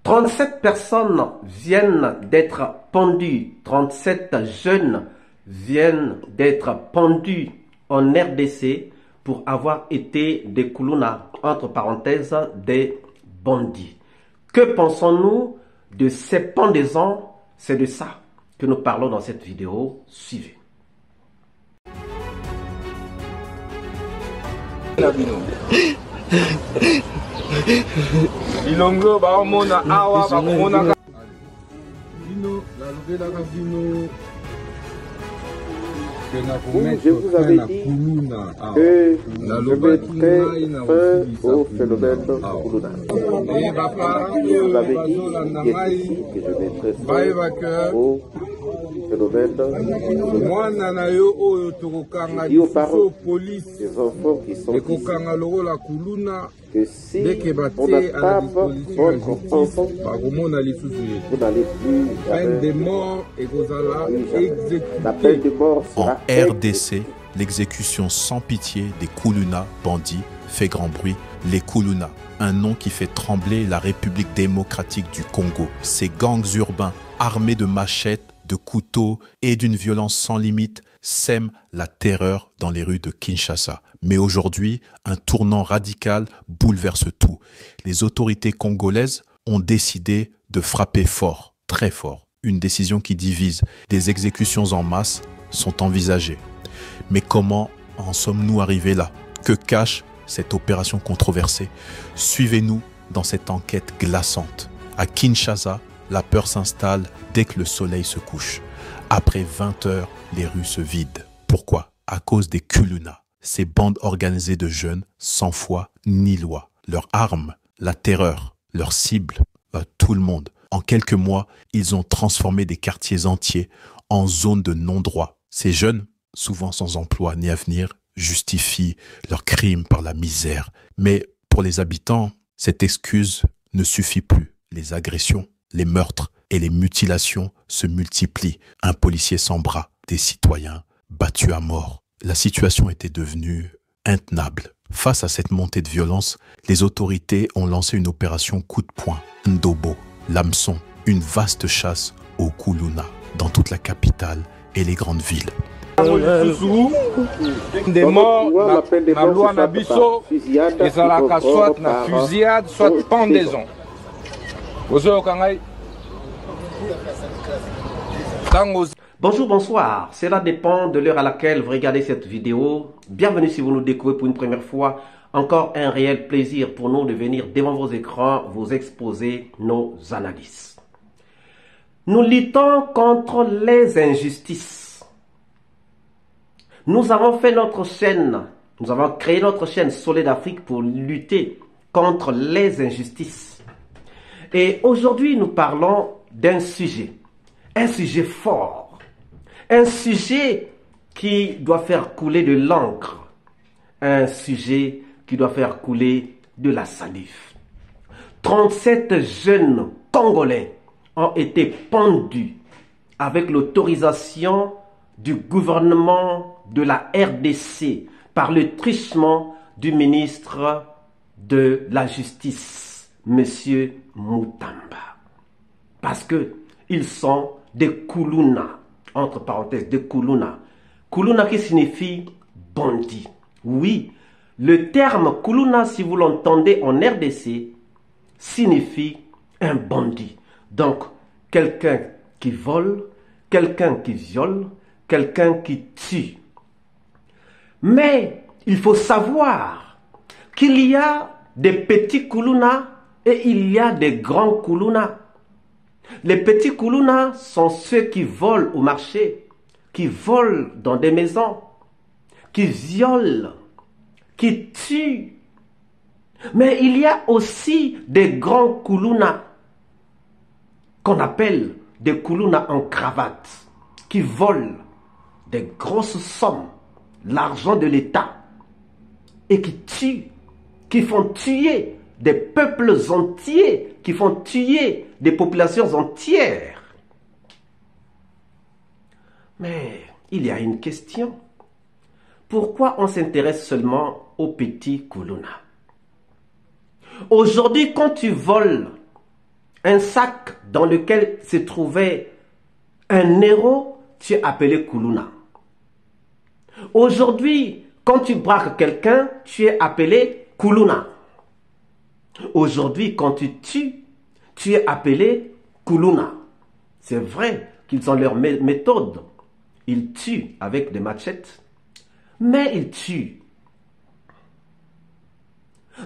37 personnes viennent d'être pendues, 37 jeunes viennent d'être pendus en RDC pour avoir été des Koulouna, entre parenthèses, des bandits. Que pensons-nous de ces pendaisons? C'est de ça que nous parlons dans cette vidéo. Suivez. Ilongo baomona awa bakomona Je vous avais dit que je mettrai fin au phénomène Koulouna. Je vous avais dit ici que je mettrai fin au phénomène Koulouna. Je dis aux parents des enfants qui sont ici que si on attrape votre enfant, vous n'allez plus la peine de mort sera en RDC, l'exécution sans pitié des Koulouna bandits fait grand bruit. Les Koulouna, un nom qui fait trembler la République démocratique du Congo. Ces gangs urbains armés de machettes, de couteaux et d'une violence sans limite sèment la terreur dans les rues de Kinshasa. Mais aujourd'hui, un tournant radical bouleverse tout. Les autorités congolaises ont décidé de frapper fort, très fort. Une décision qui divise. Des exécutions en masse sont envisagées. Mais comment en sommes-nous arrivés là? Que cache cette opération controversée? Suivez-nous dans cette enquête glaçante. À Kinshasa, la peur s'installe dès que le soleil se couche. Après 20 heures, les rues se vident. Pourquoi? À cause des Koulouna, ces bandes organisées de jeunes sans foi ni loi. Leur arme, la terreur, leur cible, tout le monde. En quelques mois, ils ont transformé des quartiers entiers en zones de non-droit. Ces jeunes, souvent sans emploi ni avenir, justifient leurs crimes par la misère. Mais pour les habitants, cette excuse ne suffit plus. Les agressions, les meurtres et les mutilations se multiplient. Un policier sans bras, des citoyens battus à mort. La situation était devenue intenable. Face à cette montée de violence, les autorités ont lancé une opération coup de poing. Ndobo, l'hameçon, une vaste chasse aux Koulouna dans toute la capitale et les grandes villes. des morts, la loi na biso, ezalaka soit na fusillade, soit pendaison. Bonjour, bonsoir. Cela dépend de l'heure à laquelle vous regardez cette vidéo. Bienvenue si vous nous découvrez pour une première fois. Encore un réel plaisir pour nous de venir devant vos écrans vous exposer nos analyses. Nous luttons contre les injustices. Nous avons fait notre chaîne, nous avons créé notre chaîne Soleil d'Afrique pour lutter contre les injustices. Et aujourd'hui, nous parlons d'un sujet fort, un sujet qui doit faire couler de l'encre, un sujet qui doit faire couler de la salive. 37 jeunes Congolais ont été pendus avec l'autorisation du gouvernement de la RDC par le truchement du ministre de la Justice, M. Moutamba. Parce que ils sont des Koulouna, entre parenthèses, des Koulouna. Koulouna qui signifie bandit. Oui, le terme Koulouna, si vous l'entendez en RDC, signifie un bandit. Donc, quelqu'un qui vole, quelqu'un qui viole, quelqu'un qui tue. Mais il faut savoir qu'il y a des petits Koulouna et il y a des grands Koulouna. Les petits Koulouna sont ceux qui volent au marché, qui volent dans des maisons, qui violent, qui tuent. Mais il y a aussi des grands Koulouna qu'on appelle des Koulouna en cravate, qui volent des grosses sommes, l'argent de l'État, et qui tuent, qui font tuer des peuples entiers, qui font tuer des populations entières. Mais il y a une question. Pourquoi on s'intéresse seulement aux petits Koulouna? Aujourd'hui, quand tu voles un sac dans lequel se trouvait un héros, tu es appelé Kuluna. Aujourd'hui, quand tu braques quelqu'un, tu es appelé Kuluna. Aujourd'hui, quand tu tues, tu es appelé Kuluna. C'est vrai qu'ils ont leur méthode. Ils tuent avec des machettes, mais ils tuent.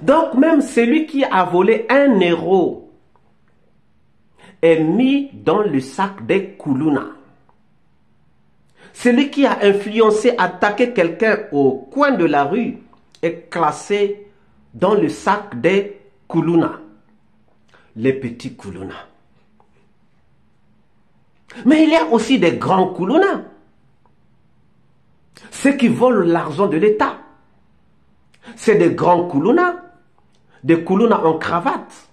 Donc même celui qui a volé un héros est mis dans le sac des Kuluna. Celui qui a influencé, attaqué quelqu'un au coin de la rue est classé dans le sac des Kuluna, les petits Kuluna. Mais il y a aussi des grands Kuluna, ceux qui volent l'argent de l'État. C'est des grands Kuluna, des Kuluna en cravate,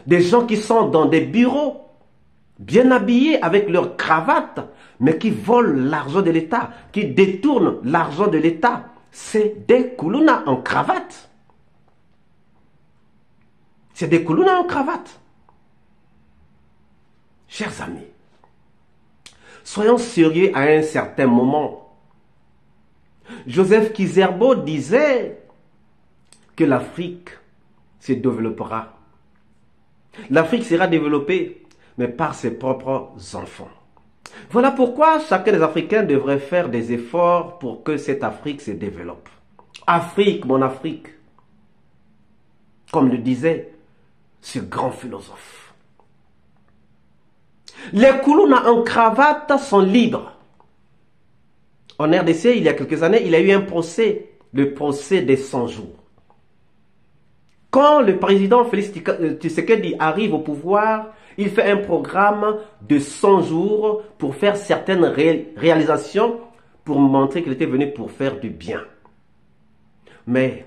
des gens qui sont dans des bureaux, bien habillés avec leur cravate, mais qui volent l'argent de l'État, qui détournent l'argent de l'État. C'est des Kuluna en cravate. C'est des Kuluna en cravate. Chers amis, soyons sérieux à un certain moment. Joseph Kizerbo disait que l'Afrique se développera. L'Afrique sera développée, mais par ses propres enfants. Voilà pourquoi chacun des Africains devrait faire des efforts pour que cette Afrique se développe. Afrique, mon Afrique, comme le disait ce grand philosophe. Les Kuluna en cravate sont libres. En RDC, il y a quelques années, il y a eu un procès, le procès des 100 jours. Quand le président Félix Tshisekedi arrive au pouvoir, il fait un programme de 100 jours pour faire certaines réalisations, pour montrer qu'il était venu pour faire du bien. Mais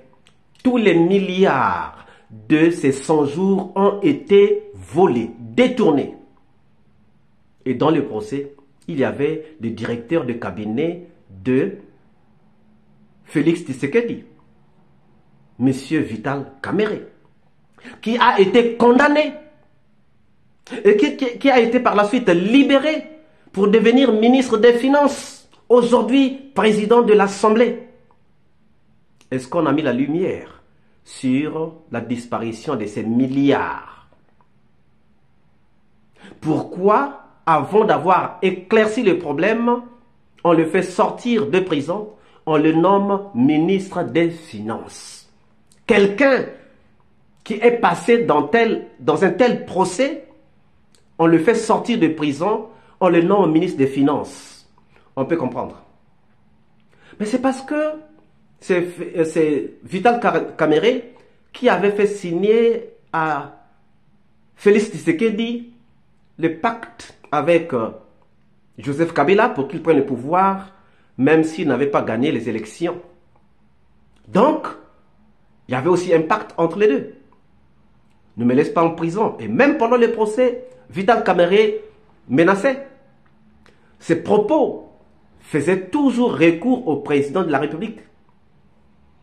tous les milliards de ces 100 jours ont été volés, détournés. Et dans le procès, il y avait le directeur de cabinet de Félix Tshisekedi, Monsieur Vital Kamerhe, qui a été condamné et qui a été par la suite libéré pour devenir ministre des Finances, aujourd'hui président de l'Assemblée. Est-ce qu'on a mis la lumière sur la disparition de ces milliards? Pourquoi, avant d'avoir éclairci le problème, on le fait sortir de prison, on le nomme ministre des Finances? Quelqu'un qui est passé dans un tel procès, on le fait sortir de prison, on le nomme ministre des Finances. On peut comprendre. Mais c'est parce que c'est Vital Kamerhe qui avait fait signer à Félix Tshisekedi le pacte avec Joseph Kabila pour qu'il prenne le pouvoir, même s'il n'avait pas gagné les élections. Donc, il y avait aussi un pacte entre les deux. Ne me laisse pas en prison. Et même pendant le procès, Vital Kamerhe menaçait. Ses propos faisaient toujours recours au président de la République.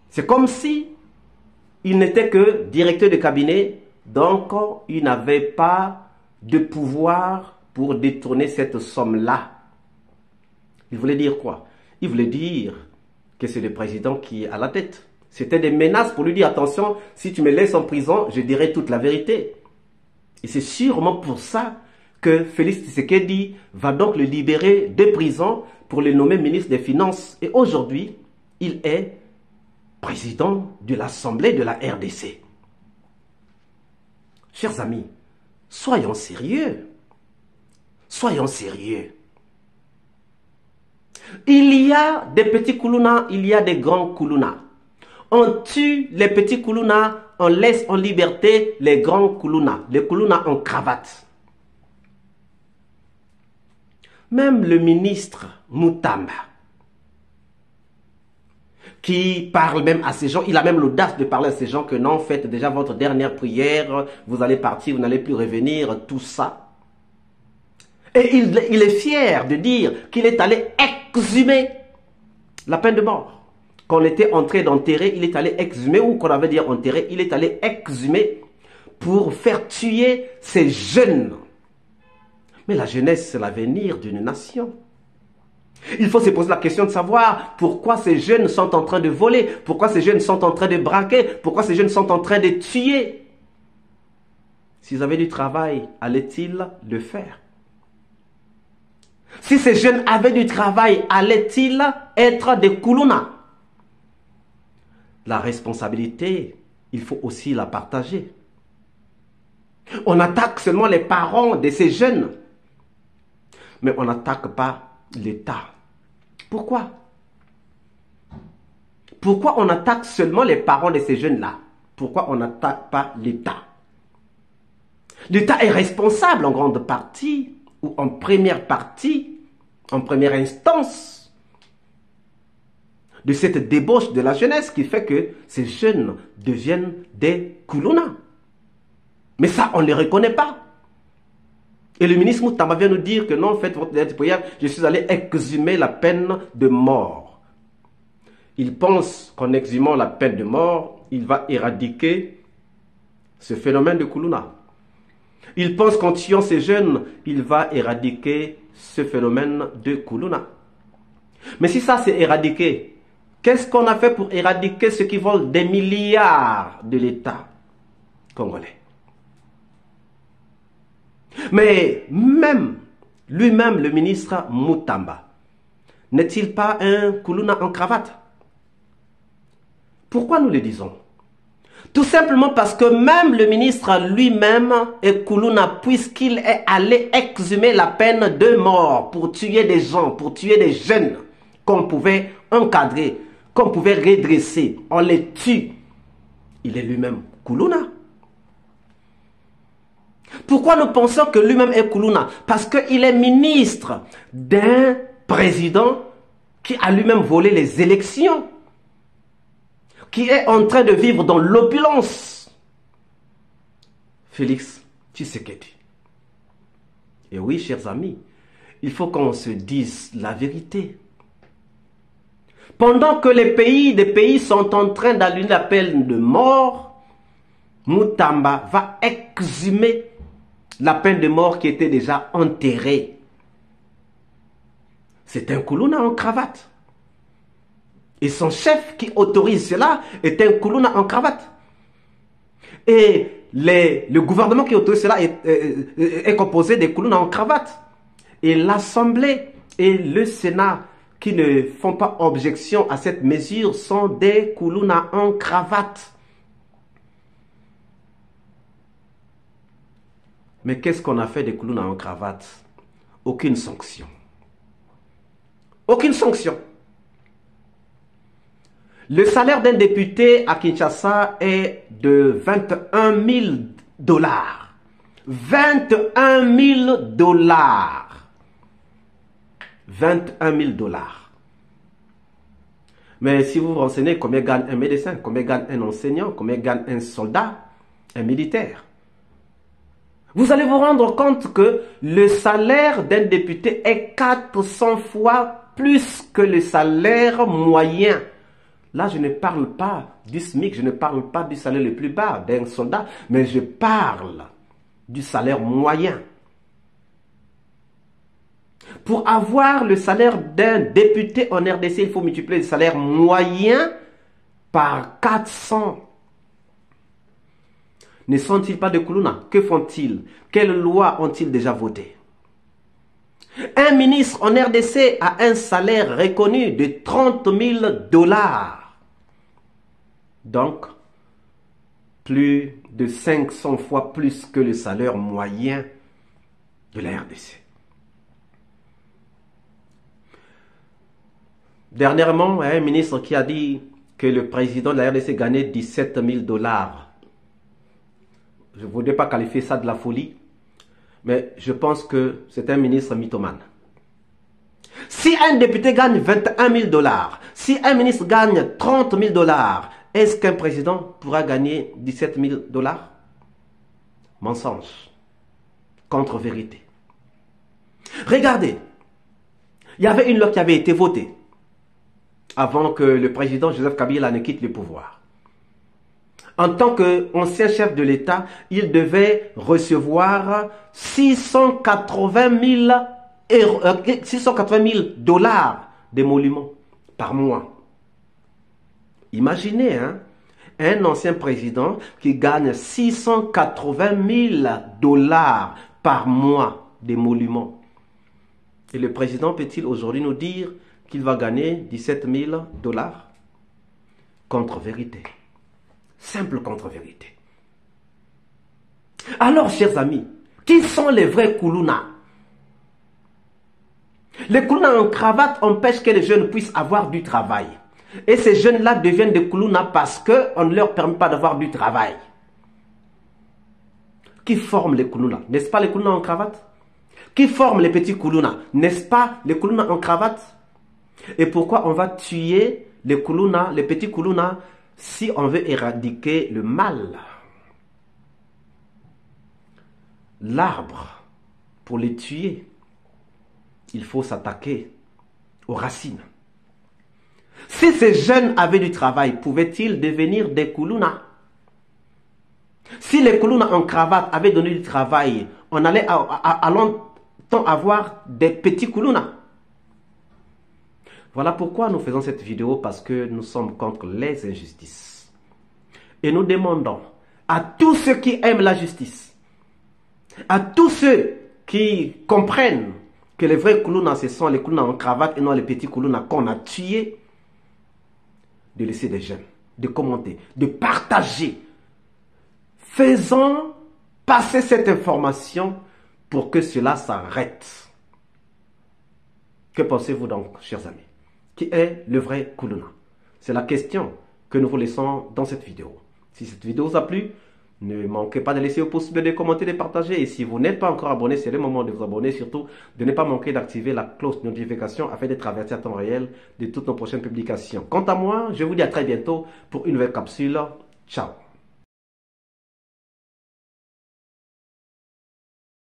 C'est comme si il n'était que directeur de cabinet, donc il n'avait pas de pouvoir pour détourner cette somme-là. Il voulait dire quoi? Il voulait dire que c'est le président qui est à la tête. C'était des menaces pour lui dire, attention, si tu me laisses en prison, je dirai toute la vérité. Et c'est sûrement pour ça que Félix Tshisekedi va donc le libérer de prison pour le nommer ministre des Finances. Et aujourd'hui, il est président de l'Assemblée de la RDC. Chers amis, soyons sérieux. Soyons sérieux. Il y a des petits Kuluna, il y a des grands Kuluna. On tue les petits Kuluna, on laisse en liberté les grands Kuluna, les Kuluna en cravate. Même le ministre Mutamba, qui parle même à ces gens, il a même l'audace de parler à ces gens que non, faites déjà votre dernière prière, vous allez partir, vous n'allez plus revenir, tout ça. Et il est fier de dire qu'il est allé exhumer la peine de mort. Qu'on était en train d'enterrer, il est allé exhumer, ou qu'on avait dit enterrer, il est allé exhumer pour faire tuer ces jeunes. Mais la jeunesse, c'est l'avenir d'une nation. Il faut se poser la question de savoir pourquoi ces jeunes sont en train de voler, pourquoi ces jeunes sont en train de braquer, pourquoi ces jeunes sont en train de tuer. S'ils avaient du travail, allaient-ils le faire? Si ces jeunes avaient du travail, allaient-ils être des Koulouna? La responsabilité, il faut aussi la partager. On attaque seulement les parents de ces jeunes, mais on n'attaque pas l'État. Pourquoi? Pourquoi on attaque seulement les parents de ces jeunes-là? Pourquoi on n'attaque pas l'État? L'État est responsable en grande partie, ou en première partie, en première instance, de cette débauche de la jeunesse qui fait que ces jeunes deviennent des Koulouna. Mais ça, on ne les reconnaît pas. Et le ministre Moutamba vient nous dire que non, faites votre prière, je suis allé exhumer la peine de mort. Il pense qu'en exhumant la peine de mort, il va éradiquer ce phénomène de Koulouna. Il pense qu'en tuant ces jeunes, il va éradiquer ce phénomène de Koulouna. Mais si ça c'est éradiqué, qu'est-ce qu'on a fait pour éradiquer ceux qui volent des milliards de l'État congolais? Mais même, lui-même, le ministre Moutamba, n'est-il pas un Koulouna en cravate? Pourquoi nous le disons? Tout simplement parce que même le ministre lui-même est Koulouna, puisqu'il est allé exhumer la peine de mort pour tuer des gens, pour tuer des jeunes qu'on pouvait encadrer, qu'on pouvait redresser. On les tue. Il est lui-même Koulouna. Pourquoi nous pensons que lui-même est Koulouna? Parce qu'il est ministre d'un président qui a lui-même volé les élections, qui est en train de vivre dans l'opulence. Félix Tshisekedi. Et oui, chers amis, il faut qu'on se dise la vérité. Pendant que des pays sont en train d'allumer la peine de mort, Moutamba va exhumer la peine de mort qui était déjà enterrée. C'est un Koulouna en cravate. Et son chef qui autorise cela est un Koulouna en cravate. Et le gouvernement qui autorise cela est composé de Koulouna en cravate. Et l'Assemblée et le Sénat qui ne font pas objection à cette mesure sont des Koulouna en cravate. Mais qu'est-ce qu'on a fait des Koulouna en cravate? Aucune sanction. Aucune sanction. Le salaire d'un député à Kinshasa est de 21 000 dollars. 21 000 dollars. 21 000 dollars. Mais si vous vous renseignez combien gagne un médecin, combien gagne un enseignant, combien gagne un soldat, un militaire, vous allez vous rendre compte que le salaire d'un député est 400 fois plus que le salaire moyen. Là, je ne parle pas du SMIC, je ne parle pas du salaire le plus bas d'un soldat, mais je parle du salaire moyen. Pour avoir le salaire d'un député en RDC, il faut multiplier le salaire moyen par 400. Ne sont-ils pas de Koulouna? Que font-ils? Quelles lois ont-ils déjà votées? Un ministre en RDC a un salaire reconnu de 30 000 dollars. Donc, plus de 500 fois plus que le salaire moyen de la RDC. Dernièrement, il y a un ministre qui a dit que le président de la RDC gagnait 17 000 dollars. Je ne voudrais pas qualifier ça de la folie, mais je pense que c'est un ministre mythomane. Si un député gagne 21 000 dollars, si un ministre gagne 30 000 dollars, est-ce qu'un président pourra gagner 17 000 dollars? Mensonge. Contre-vérité. Regardez, il y avait une loi qui avait été votée avant que le président Joseph Kabila ne quitte le pouvoir. En tant qu'ancien chef de l'État, il devait recevoir 680 000 dollars d'émoluments par mois. Imaginez, hein, un ancien président qui gagne 680 000 dollars par mois d'émoluments. Et le président peut-il aujourd'hui nous dire qu'il va gagner 17 000 dollars? Contre-vérité. Simple contre-vérité. Alors, chers amis, qui sont les vrais Koulouna? Les Koulouna en cravate empêchent que les jeunes puissent avoir du travail. Et ces jeunes-là deviennent des Koulouna parce qu'on ne leur permet pas d'avoir du travail. Qui forment les Koulouna? N'est-ce pas les Koulouna en cravate? Qui forment les petits Koulouna? N'est-ce pas les Koulouna en cravate? Et pourquoi on va tuer les Koulouna, les petits Koulouna, si on veut éradiquer le mal? L'arbre, pour les tuer, il faut s'attaquer aux racines. Si ces jeunes avaient du travail, pouvaient-ils devenir des Koulouna? Si les Koulouna en cravate avaient donné du travail, on allait à longtemps avoir des petits Koulouna. Voilà pourquoi nous faisons cette vidéo, parce que nous sommes contre les injustices. Et nous demandons à tous ceux qui aiment la justice, à tous ceux qui comprennent que les vrais Koulouna, ce sont les Koulouna en cravate et non les petits Koulouna qu'on a tués, de laisser des j'aime, de commenter, de partager. Faisons passer cette information pour que cela s'arrête. Que pensez-vous donc, chers amis? Qui est le vrai Koulouna? C'est la question que nous vous laissons dans cette vidéo. Si cette vidéo vous a plu, ne manquez pas de laisser au pouce bleu, de commenter, de partager. Et si vous n'êtes pas encore abonné, c'est le moment de vous abonner. Surtout, de ne pas manquer d'activer la cloche de notification afin d'être averti à temps réel de toutes nos prochaines publications. Quant à moi, je vous dis à très bientôt pour une nouvelle capsule. Ciao!